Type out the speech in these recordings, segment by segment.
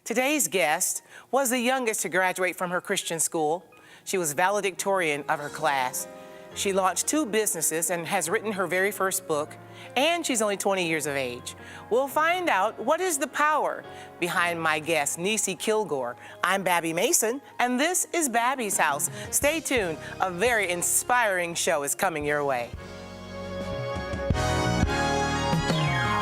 Today's guest was the youngest to graduate from her Christian school. She was valedictorian of her class. She launched 2 businesses and has written her very first book, and she's only 20 years of age. We'll find out what is the power behind my guest, Nysi Kilgore. I'm Babbie Mason, and this is Babbie's House. Stay tuned, a very inspiring show is coming your way.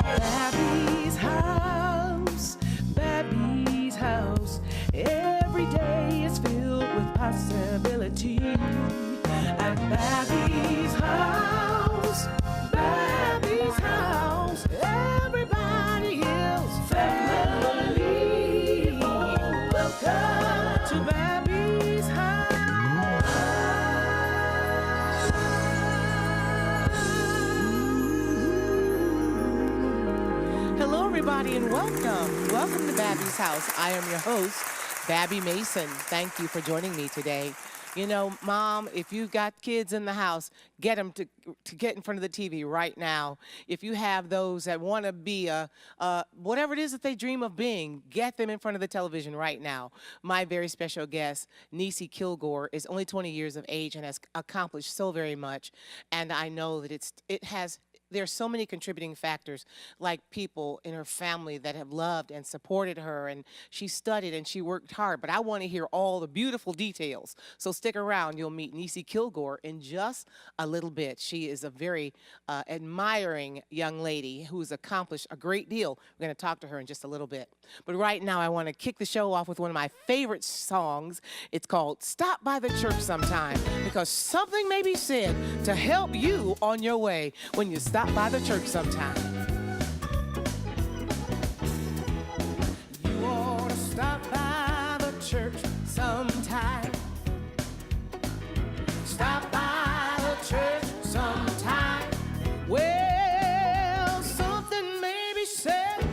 Babbie's house, Babbie's house. Every day is filled with possibility. At Babbie's house, Babbie's house. Everybody is family. Welcome to Babbie's house. Hello, everybody, and welcome. Welcome to Babbie's House. I am your host, Babbie Mason. Thank you for joining me today. You know, Mom, if you've got kids in the house, get them to get in front of the TV right now. If you have those that want to be whatever it is that they dream of being, get them in front of the television right now. My very special guest, Nysi Kilgore, is only 20 years of age and has accomplished so very much. And I know that there's so many contributing factors, like people in her family that have loved and supported her, and she studied and she worked hard. But I want to hear all the beautiful details. So stick around. You'll meet Nysi Kilgore in just a little bit. She is a very admiring young lady who's accomplished a great deal. We're going to talk to her in just a little bit. But right now, I want to kick the show off with one of my favorite songs. It's called Stop by the Church Sometime, because something may be said to help you on your way when you stop by the church sometime. You ought to stop by the church sometime. Stop by the church sometime. Well, something may be said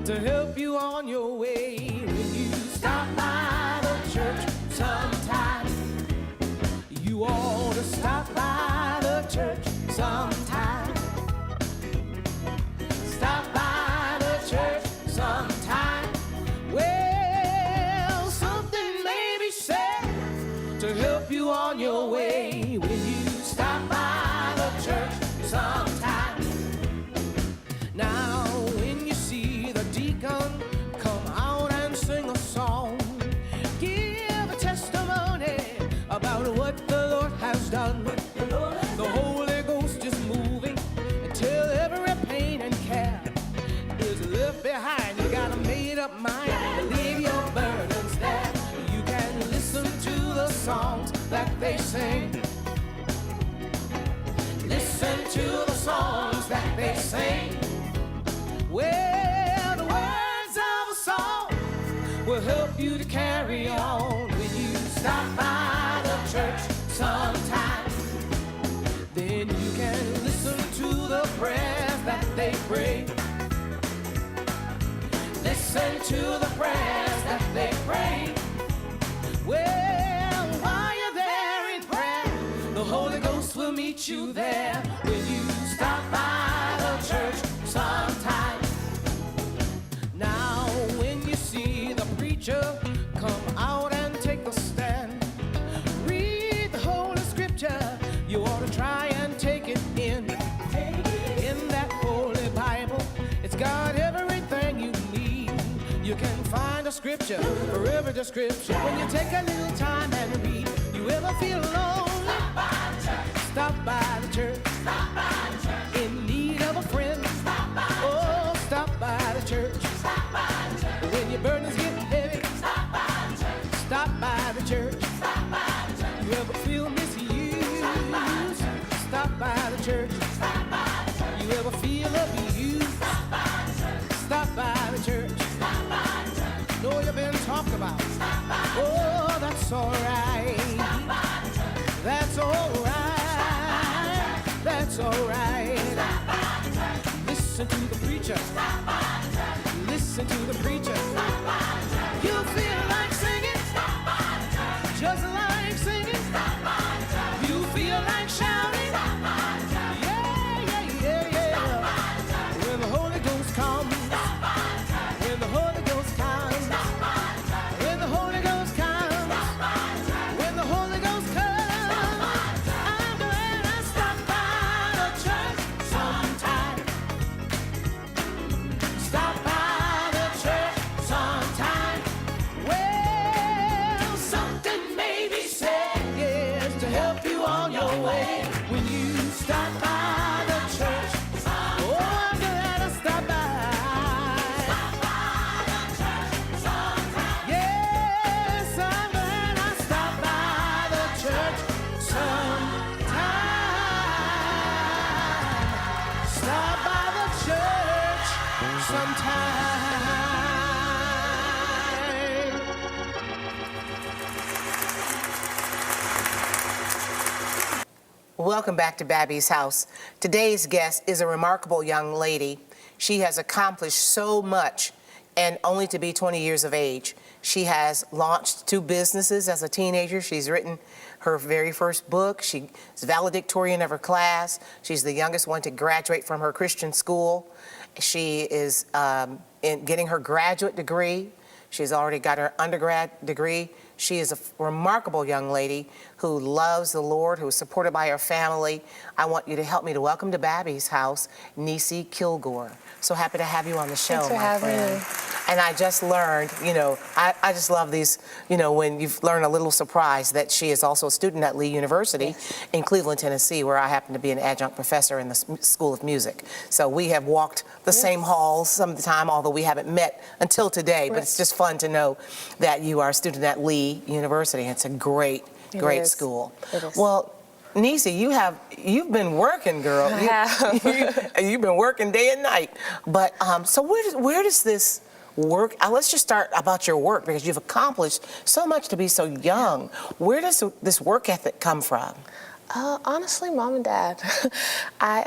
to help you on your way when you stop by the church sometime. You ought to stop by the church sometime. Stop by the church sometime. Well, something may be said to help you on your way when you stop by the church sometime. Now, when you see the deacon come out and sing a song, give a testimony about what the Lord has done. The Holy Ghost is moving until every pain and care is left behind. You got a made-up mind to leave your burdens there. You can listen to the songs that they sing. Listen to the songs that they sing. Well, the words of a song will help you to carry on when you stop by the church sometime. Then you can listen to the prayers that they pray. Listen to the prayers that they pray. Well, while you're there in prayer, the Holy Ghost will meet you there when you stop by the church sometime. Now, when you see the preacher come out and take the stand, read the Holy Scripture. You ought to try and take it in. In that Holy Bible, it's got everything you need. You can find a scripture for every description. When you take a little time and read, you ever feel lonely? Stop by the church. Stop by the church. In need of a friend? Stop by the church. Oh, stop by the church. Stop by the church. When your burdens get heavy? Stop by the church. Stop by the church. Stop by the church. You ever feel misused? Stop by the church. Stop by the church. You ever feel abused? Stop by the church. Stop by the church. Stop by the church. Know you've been talked about? Stop by the church. Oh, that's all right. Stop by the church. That's all right. That's all right. Stop by the church. Listen to the preacher. Stop by the church. Listen to the preacher. Stop by the church. You feel like singing? Stop by the church. Just like singing? Stop by the church. You feel like shouting? Stop by the church. Yeah, yeah, yeah, yeah. Stop by the church. When the Holy Ghost comes. Stop by the church. When the Holy Ghost comes. Stop by Welcome back to Babbie's house. Today's guest is a remarkable young lady. She has accomplished so much, and only to be 20 years of age. She has launched 2 businesses as a teenager. She's written her very first book. She's valedictorian of her class. She's the youngest one to graduate from her Christian school. She is getting her graduate degree. She's already got her undergrad degree. She is a remarkable young lady who loves the Lord, who is supported by her family. I want you to help me to welcome to Babbie's house, Nysi Kilgore. So happy to have you on the show, Thanks for my having friend. me. And I just learned, I just love these, when you've learned a little surprise that she is also a student at Lee University in Cleveland, Tennessee, where I happen to be an adjunct professor in the School of Music. So we have walked the same halls some of the time, although we haven't met until today. But it's just fun to know that you are a student at Lee University. It's a great school. It is. Well, Nysi, you've been working, girl. I have. You've been working day and night. But so where does this work? Let's just start about your work, because you've accomplished so much to be so young. Where does this work ethic come from? Honestly, mom and dad. I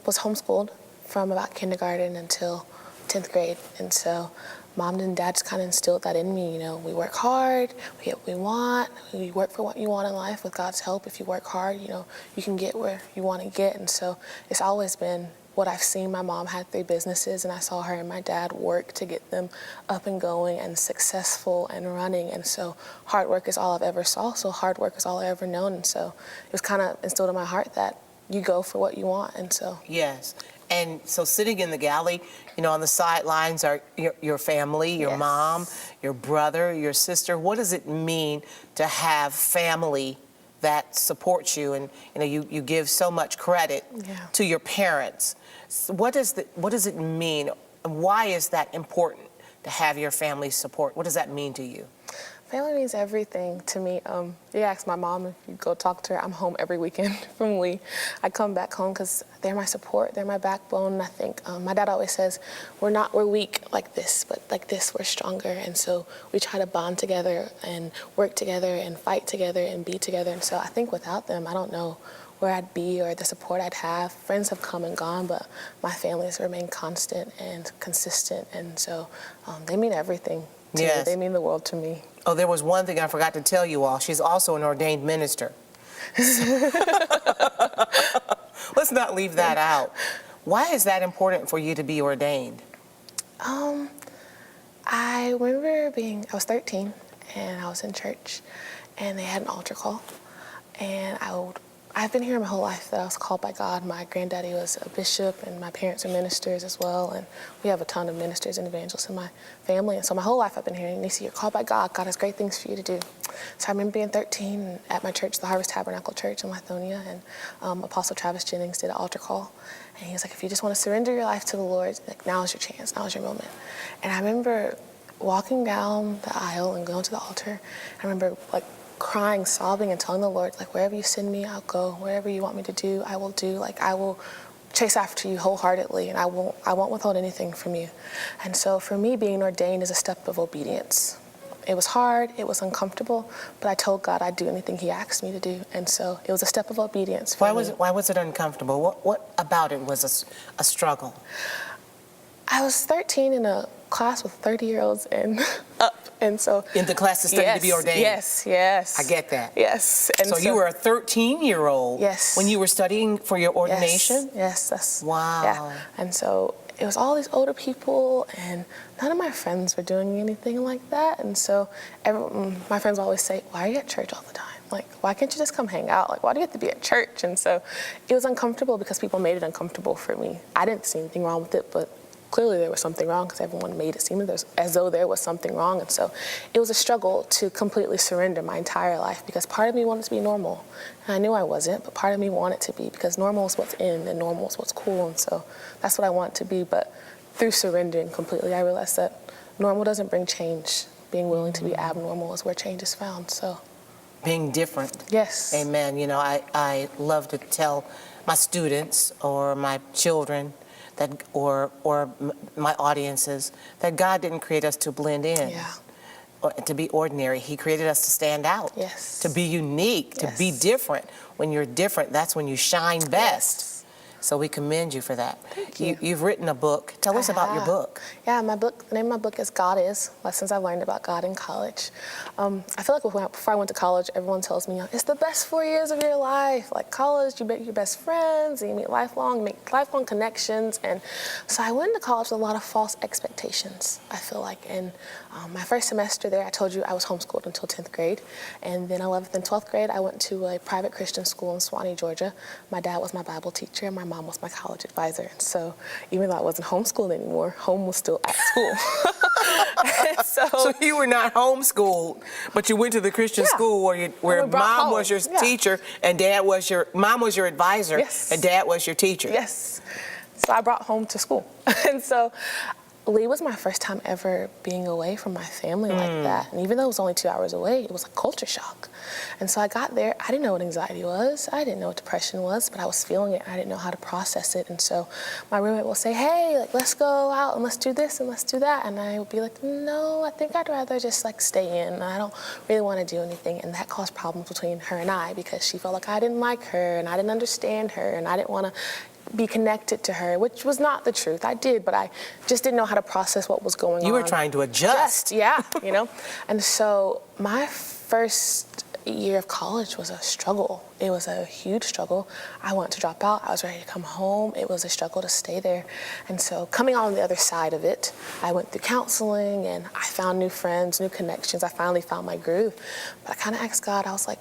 was homeschooled from about kindergarten until 10th grade, and so mom and dad just kind of instilled that in me. We work hard, we get what we want, we work for what you want in life with God's help. If you work hard, you can get where you want to get. And so it's always been what I've seen. My mom had 3 businesses, and I saw her and my dad work to get them up and going and successful and running. And so hard work is all I've ever saw, so hard work is all I ever known. And so it was kind of instilled in my heart that you go for what you want. And so Yes. And so sitting in the galley, on the sidelines are your family, your mom, your brother, your sister. What does it mean to have family that supports you? And you give so much credit to your parents. So what does it mean? And why is that important to have your family support? What does that mean to you? family means everything to me. You ask my mom, if you go talk to her, I'm home every weekend from Lee. I come back home because they're my support, they're my backbone. And I think my dad always says, we're weak like this, but like this, we're stronger. And so we try to bond together and work together and fight together and be together. And so I think without them, I don't know where I'd be or the support I'd have. Friends have come and gone, but my family has remained constant and consistent. And so they mean everything to me. They mean the world to me. Oh, there was one thing I forgot to tell you all. She's also an ordained minister. Let's not leave that out. Why is that important for you to be ordained? I remember I was 13 and I was in church and they had an altar call. And I've been hearing my whole life that I was called by God. My granddaddy was a bishop and my parents are ministers as well. And we have a ton of ministers and evangelists in my family. And so my whole life I've been hearing, Nysi, you're called by God. God has great things for you to do. So I remember being 13 at my church, the Harvest Tabernacle Church in Lithonia, and Apostle Travis Jennings did an altar call. And he was like, if you just want to surrender your life to the Lord, like, now is your chance, now is your moment. And I remember walking down the aisle and going to the altar. I remember crying, sobbing, and telling the Lord, wherever you send me, I'll go. Wherever you want me to do, I will do. I will chase after you wholeheartedly, and I won't withhold anything from you. And so for me, being ordained is a step of obedience. It was hard, it was uncomfortable, but I told God I'd do anything he asked me to do. And so it was a step of obedience for me. Why was it uncomfortable? What about it was a struggle? I was 13 in a class with 30-year-olds and up. And so in the class to study to be ordained. Yes. I get that. Yes. And so you were a 13-year-old when you were studying for your ordination? Yes. That's wow. Yeah. And so it was all these older people, and none of my friends were doing anything like that. And so my friends always say, why are you at church all the time? Why can't you just come hang out? Why do you have to be at church? And so it was uncomfortable because people made it uncomfortable for me. I didn't see anything wrong with it, but clearly there was something wrong because everyone made it seem as though there was something wrong. And so it was a struggle to completely surrender my entire life because part of me wanted to be normal. And I knew I wasn't, but part of me wanted to be because normal is what's in and normal is what's cool. And so that's what I want to be. But through surrendering completely, I realized that normal doesn't bring change. Being willing to be abnormal is where change is found. So being different. Yes. Amen. I love to tell my students or my children that, or my audiences, that God didn't create us to blend in to be ordinary. He created us to stand out. Yes. To be unique, to Yes. be different. When you're different, that's when you shine best. Yes. So we commend you for that. Thank you. You've written a book. Tell us about your book. Yeah, the name of my book is God Is, Lessons I've Learned About God in College. I feel like before I went to college, everyone tells me, it's the best 4 years of your life. Like college, you make your best friends, and you make lifelong connections. And so I went to college with a lot of false expectations, I feel like. And my first semester there, I told you I was homeschooled until 10th grade. And then 11th and 12th grade, I went to a private Christian school in Swanee, Georgia. My dad was my Bible teacher, and my mom was my college advisor. And so even though I wasn't homeschooled anymore, home was still at school. So you were not homeschooled, but you went to the Christian school where mom was your teacher and mom was your advisor, and dad was your teacher. Yes. So I brought home to school. And so Lee was my first time ever being away from my family like that. And even though it was only 2 hours away, it was a culture shock. And so I got there, I didn't know what anxiety was, I didn't know what depression was, but I was feeling it, and I didn't know how to process it. And so my roommate will say, hey, like, let's go out and let's do this and let's do that. And I would be like, no, I think I'd rather just like stay in. I don't really want to do anything. And that caused problems between her and I, because she felt like I didn't like her and I didn't understand her and I didn't want to be connected to her, which was not the truth. I did, but I just didn't know how to process what was going on. You were trying to adjust. Yeah, you know? And so my first year of college was a struggle. It was a huge struggle. I wanted to drop out. I was ready to come home. It was a struggle to stay there. And so coming on the other side of it, I went through counseling and I found new friends, new connections. I finally found my groove. But I kind of asked God, I was like,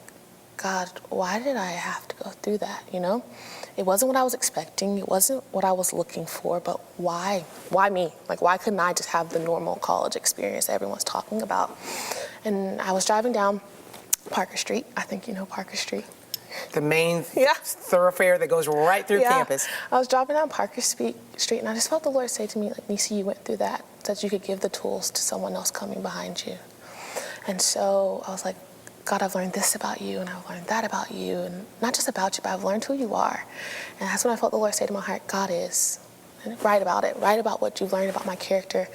God, why did I have to go through that, you know? It wasn't what I was expecting. It wasn't what I was looking for, but why? Why me? Like, why couldn't I just have the normal college experience that everyone's talking about? And I was driving down Parker Street. I think you know Parker Street. The main thoroughfare that goes right through campus. I was driving down Parker Street, and I just felt the Lord say to me, like, Nysi, you went through that, so that you could give the tools to someone else coming behind you. And so I was like, God, I've learned this about you, and I've learned that about you, and not just about you, but I've learned who you are. And that's when I felt the Lord say to my heart, God is. And write about it. Write about what you've learned about my character.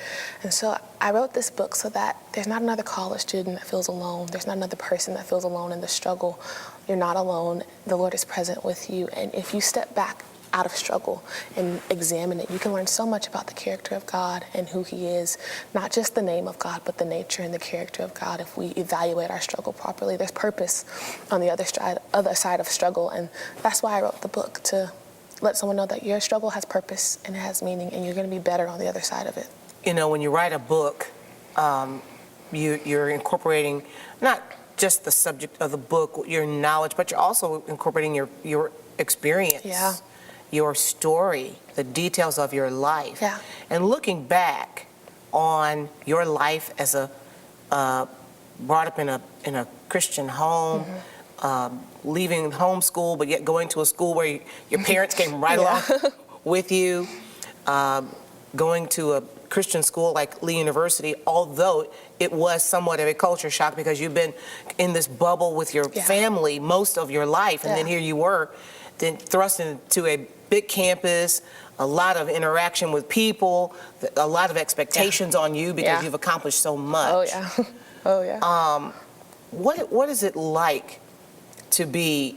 And so I wrote this book so that there's not another college student that feels alone. There's not another person that feels alone in the struggle. You're not alone. The Lord is present with you. And if you step back out of struggle and examine it, you can learn so much about the character of God and who he is, not just the name of God, but the nature and the character of God. If we evaluate our struggle properly, there's purpose on the other side of struggle. And that's why I wrote the book, to let someone know that your struggle has purpose and it has meaning, and you're going to be better on the other side of it. You know, when you write a book, you're incorporating not just the subject of the book, your knowledge, but you're also incorporating your experience, your story, the details of your life. Yeah. And looking back on your life as brought up in a Christian home, leaving homeschool, but yet going to a school where your parents came right along with you, going to a Christian school like Lee University, although it was somewhat of a culture shock because you've been in this bubble with your family most of your life, and then here you were, then thrust into a big campus, a lot of interaction with people, a lot of expectations on you because you've accomplished so much. Oh yeah, oh yeah. What is it like to be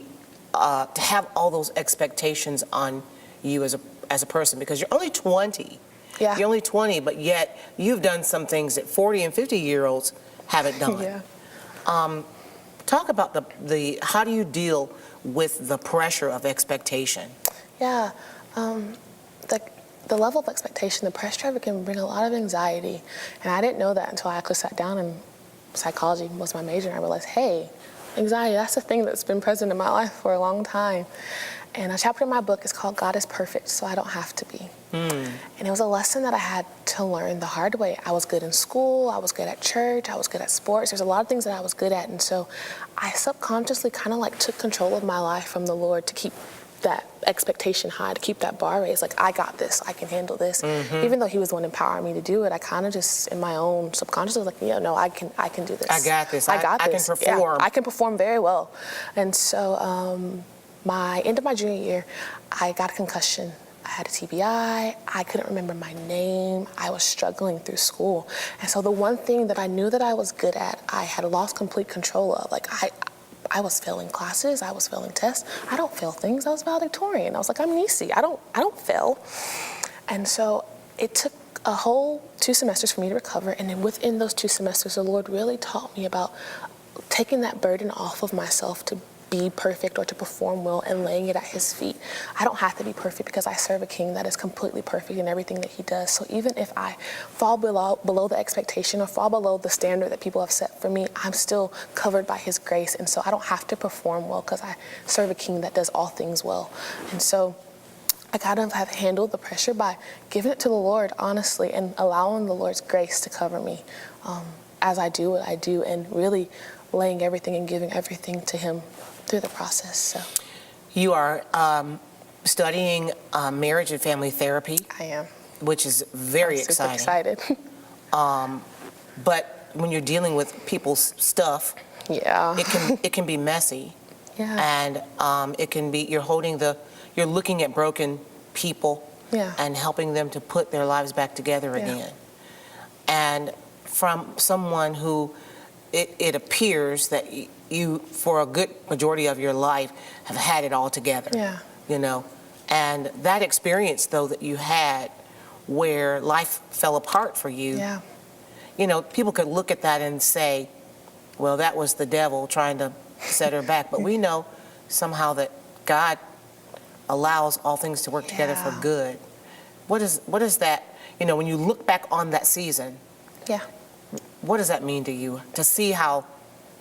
to have all those expectations on you as a person? Because you're only 20. Yeah. You're only 20, but yet you've done some things that 40 and 50-year-olds haven't done. Talk about the how do you deal with the pressure of expectation? Yeah, the level of expectation, the pressure of it can bring a lot of anxiety, and I didn't know that until I actually sat down, and psychology was my major, and I realized, hey, anxiety, that's a thing that's been present in my life for a long time. And a chapter in my book is called God is Perfect, So I Don't Have to Be. And it was a lesson that I had to learn the hard way. I was good in school, I was good at church, I was good at sports. There's a lot of things that I was good at. And so I subconsciously kind of like took control of my life from the Lord to keep that expectation high, to keep that bar raised. Like, I got this, I can handle this. Even though he was the one empowering me to do it, I kind of just, in my own subconscious, was like, yeah, no, I can do this. I got this. I got this. I can perform. Yeah, I can perform very well. And so, end of my junior year, I got a concussion, I had a TBI. I couldn't remember my name. I was struggling through school. And so the one thing that I knew that I was good at, I had lost complete control of. Like, I was failing classes. I was failing tests. I don't fail things. I was valedictorian. I was like, I'm Nysi. I don't fail. And so it took a whole 2 semesters for me to recover. And then within those 2 semesters, the Lord really taught me about taking that burden off of myself to be perfect or to perform well and laying it at his feet. I don't have to be perfect because I serve a king that is completely perfect in everything that he does. So even if I fall below the expectation or fall below the standard that people have set for me, I'm still covered by his grace. And so I don't have to perform well because I serve a king that does all things well. And so I kind of have handled the pressure by giving it to the Lord, honestly, and allowing the Lord's grace to cover me as I do what I do, and really laying everything and giving everything to him through the process. So You are studying marriage and family therapy. I am. Which is very I'm super exciting. excited. But when you're dealing with people's stuff, Yeah. it can be messy. Yeah. And it can be, you're looking at broken people Yeah. and helping them to put their lives back together Yeah. again. And from someone who it appears that you, for a good majority of your life, have had it all together. Yeah. You know, and that experience, though, that you had where life fell apart for you, Yeah. you know, people could look at that and say, well, that was the devil trying to set her back. But we know somehow that God allows all things to work together for Yeah. good. What is that, you know, when you look back on that season, Yeah. what does that mean to you? To see how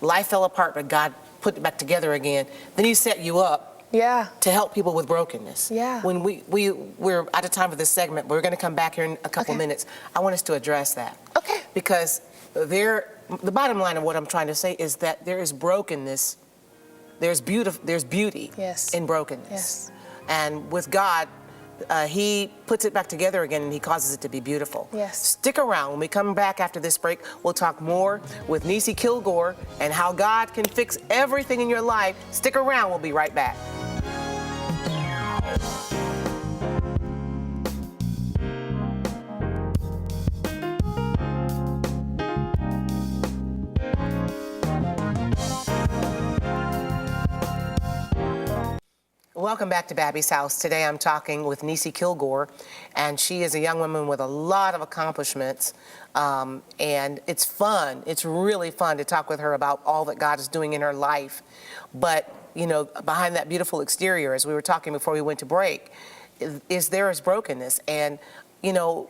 life fell apart, but God put it back together again. Then he set you up Yeah. to help people with brokenness. Yeah. When we're out of time for this segment, but we're going to come back here in a couple Okay. minutes. I want us to address that. Okay. Because the bottom line of what I'm trying to say is that there is brokenness. There's beauty Yes. in brokenness. Yes. And with God, he puts it back together again, and he causes it to be beautiful. Yes. Stick around. When we come back after this break, we'll talk more with Nysi Kilgore and how God can fix everything in your life. Stick around. We'll be right back. Welcome back to Babbie's House. Today I'm talking with Nysi Kilgore, and she is a young woman with a lot of accomplishments, and it's fun. It's really fun to talk with her about all that God is doing in her life. But, you know, behind that beautiful exterior, as we were talking before we went to break, there is brokenness. And, you know,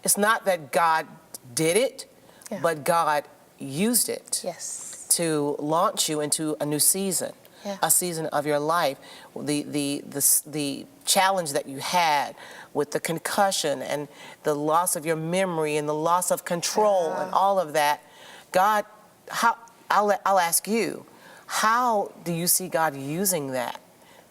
it's not that God did it, Yeah. but God used it Yes. to launch you into a new season. Yeah. A season of your life. The challenge that you had with the concussion and the loss of your memory and the loss of control Yeah. and all of that. God, I'll ask you, how do you see God using that,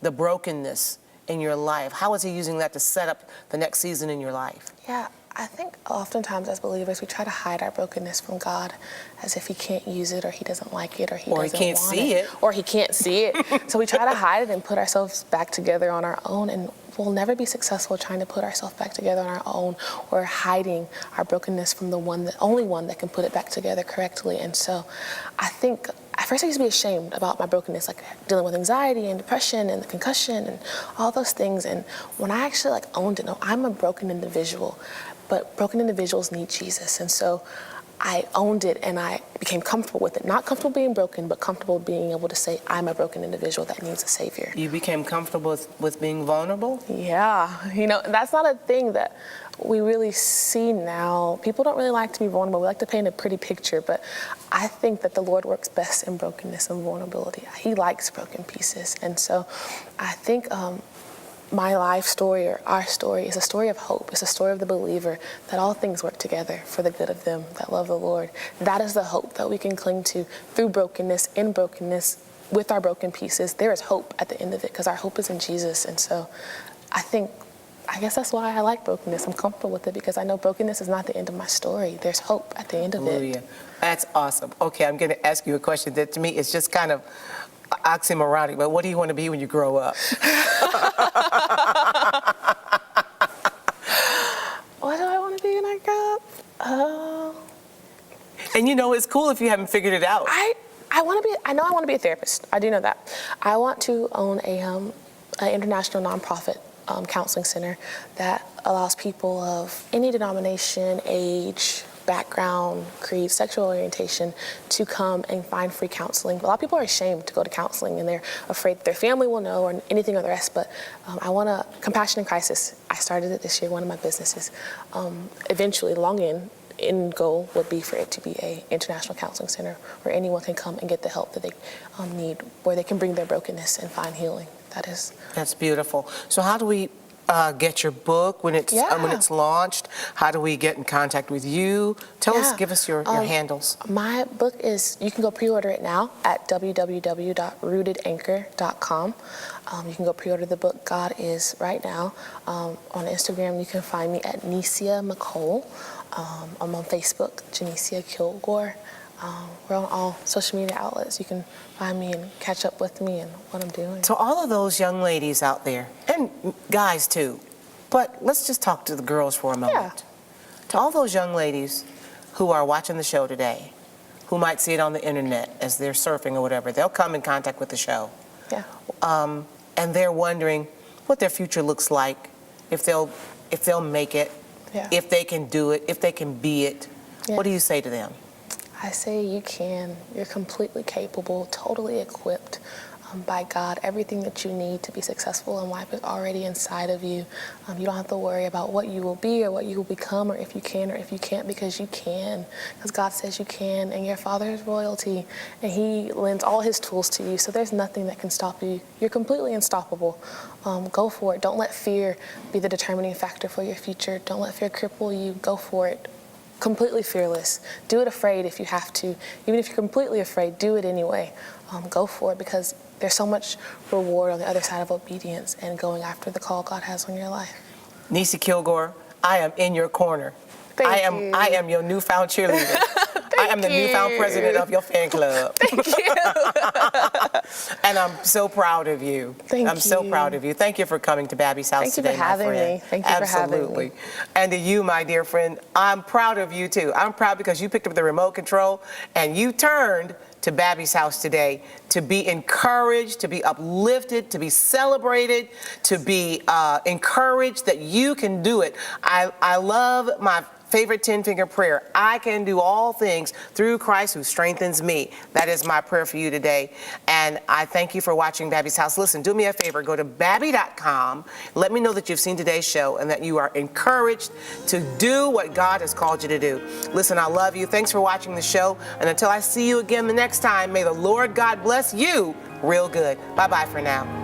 the brokenness in your life? How is he using that to set up the next season in your life? Yeah. I think oftentimes as believers, we try to hide our brokenness from God as if he can't use it or he doesn't like it or he doesn't can't want see it. Or he can't see it. So we try to hide it and put ourselves back together on our own, and we'll never be successful trying to put ourselves back together on our own or hiding our brokenness from the only one that can put it back together correctly. And so I think at first I used to be ashamed about my brokenness, like dealing with anxiety and depression and the concussion and all those things. And when I actually owned it, no, I'm a broken individual, but broken individuals need Jesus. And so I owned it and I became comfortable with it. Not comfortable being broken, but comfortable being able to say, I'm a broken individual that needs a savior. You became comfortable with being vulnerable? Yeah, you know, that's not a thing that we really see now. People don't really like to be vulnerable. We like to paint a pretty picture, but I think that the Lord works best in brokenness and vulnerability. He likes broken pieces. And so I think my life story or our story is a story of hope. It's a story of the believer that all things work together for the good of them that love the Lord. That is the hope that we can cling to through brokenness, in brokenness, with our broken pieces. There is hope at the end of it because our hope is in Jesus. And so I guess that's why I like brokenness. I'm comfortable with it because I know brokenness is not the end of my story. There's hope at the end of Hallelujah. it. That's awesome. Okay, I'm going to ask you a question that to me is just kind of oxymoronic, but what do you want to be when you grow up? you know, it's cool if you haven't figured it out. I know I want to be a therapist. I do know that. I want to own an international nonprofit counseling center that allows people of any denomination, age, background, creed, sexual orientation to come and find free counseling. A lot of people are ashamed to go to counseling and they're afraid that their family will know or anything of the rest, but I want a Compassion in Crisis. I started it this year, one of my businesses. Eventually, end goal would be for it to be an international counseling center where anyone can come and get the help that they need, where they can bring their brokenness and find healing. That's beautiful. So how do we get your book when it's launched? How do we get in contact with you? Give us your handles. My book you can go pre-order it now at www.rootedanchor.com. You can go pre-order the book, God Is, right now. On Instagram, you can find me at Nysi McCole. I'm on Facebook, Janicia Kilgore. We're on all social media outlets. You can find me and catch up with me and what I'm doing. So all of those young ladies out there, and guys too, but let's just talk to the girls for a moment. Yeah. To all those young ladies who are watching the show today, who might see it on the internet as they're surfing or whatever, they'll come in contact with the show. Yeah. And they're wondering what their future looks like, if they'll make it, if they can do it, if they can be it. Yeah. What do you say to them? I say you can. You're completely capable, totally equipped by God. Everything that you need to be successful in life is already inside of you. You don't have to worry about what you will be or what you will become or if you can or if you can't, because you can. Because God says you can, and your Father is royalty, and He lends all His tools to you, so there's nothing that can stop you. You're completely unstoppable. Go for it. Don't let fear be the determining factor for your future. Don't let fear cripple you. Go for it. Completely fearless. Do it afraid if you have to. Even if you're completely afraid, do it anyway. Go for it, because there's so much reward on the other side of obedience and going after the call God has on your life. Nysi Kilgore, I am in your corner. I am your newfound cheerleader. I am the newfound president of your fan club. Thank you. And I'm so proud of you. I'm so proud of you. Thank you for coming to Babbie's house today, my friend. Thank you for having me. Absolutely. And to you, my dear friend, I'm proud of you too. I'm proud because you picked up the remote control and you turned to Babbie's house today to be encouraged, to be uplifted, to be celebrated, to be encouraged that you can do it. I love my favorite 10-finger prayer. I can do all things through Christ who strengthens me. That is my prayer for you today. And I thank you for watching Babbie's House. Listen, do me a favor. Go to Babbie.com. Let me know that you've seen today's show and that you are encouraged to do what God has called you to do. Listen, I love you. Thanks for watching the show. And until I see you again the next time, may the Lord God bless you real good. Bye-bye for now.